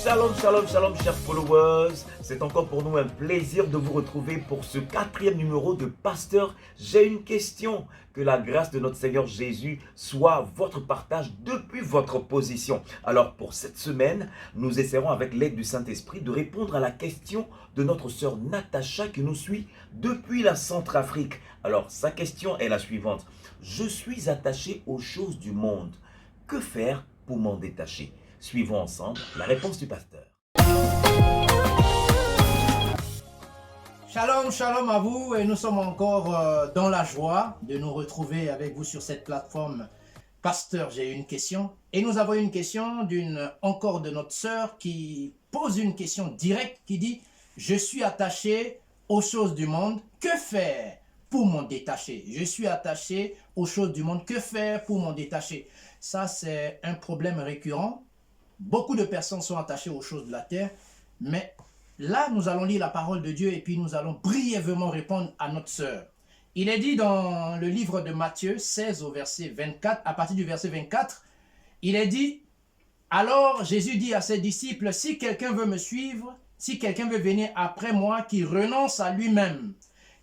Shalom, shalom, shalom, chers followers. C'est encore pour nous un plaisir de vous retrouver pour ce 4e numéro de Pasteur. J'ai une question. Que la grâce de notre Seigneur Jésus soit votre partage depuis votre position. Alors pour cette semaine, nous essaierons avec l'aide du Saint-Esprit de répondre à la question de notre sœur Natacha qui nous suit depuis la Centrafrique. Alors sa question est la suivante. Je suis attaché aux choses du monde. Que faire pour m'en détacher? Suivons ensemble la réponse du pasteur. Shalom, shalom à vous et nous sommes encore dans la joie de nous retrouver avec vous sur cette plateforme. Pasteur, j'ai une question. Et nous avons une question encore de notre sœur qui pose une question directe qui dit « Je suis attaché aux choses du monde, que faire pour m'en détacher ?» Je suis attaché aux choses du monde, que faire pour m'en détacher? Ça, c'est un problème récurrent. Beaucoup de personnes sont attachées aux choses de la terre, mais là, nous allons lire la parole de Dieu et puis nous allons brièvement répondre à notre sœur. Il est dit dans le livre de Matthieu 16 au verset 24, à partir du verset 24, il est dit « Alors Jésus dit à ses disciples, si quelqu'un veut me suivre, si quelqu'un veut venir après moi, qu'il renonce à lui-même,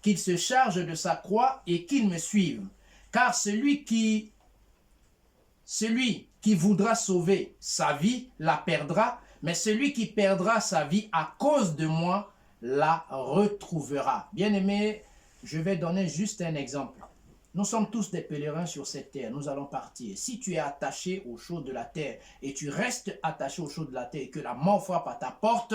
qu'il se charge de sa croix et qu'il me suive. Car celui qui voudra sauver sa vie la perdra, mais celui qui perdra sa vie à cause de moi la retrouvera. » Bien-aimés, je vais donner juste un exemple. Nous sommes tous des pèlerins sur cette terre, nous allons partir. Si tu es attaché aux choses de la terre et tu restes attaché aux choses de la terre et que la mort frappe à ta porte,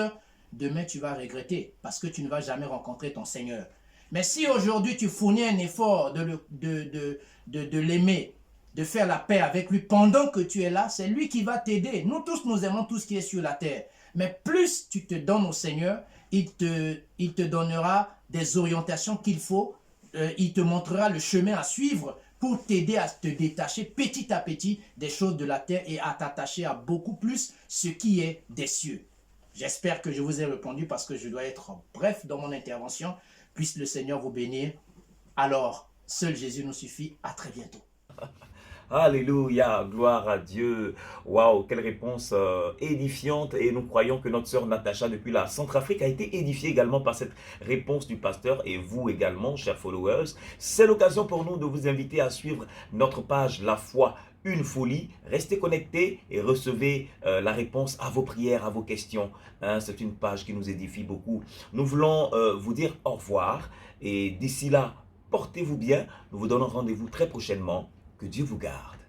demain tu vas regretter parce que tu ne vas jamais rencontrer ton Seigneur. Mais si aujourd'hui tu fournis un effort de l'aimer, de faire la paix avec lui pendant que tu es là, c'est lui qui va t'aider. Nous tous, nous aimons tout ce qui est sur la terre. Mais plus tu te donnes au Seigneur, il te donnera des orientations qu'il faut. Il te montrera le chemin à suivre pour t'aider à te détacher petit à petit des choses de la terre et à t'attacher à beaucoup plus ce qui est des cieux. J'espère que je vous ai répondu parce que je dois être bref dans mon intervention. Puisse le Seigneur vous bénir. Alors, seul Jésus nous suffit. À très bientôt. Alléluia, gloire à Dieu. Waouh, quelle réponse édifiante. Et nous croyons que notre sœur Natacha depuis la Centrafrique a été édifiée également par cette réponse du pasteur et vous également, chers followers. C'est l'occasion pour nous de vous inviter à suivre notre page La Foi, une folie. Restez connectés et recevez la réponse à vos prières, à vos questions. C'est une page qui nous édifie beaucoup. Nous voulons vous dire au revoir et d'ici là, portez-vous bien. Nous vous donnons rendez-vous très prochainement. Que Dieu vous garde.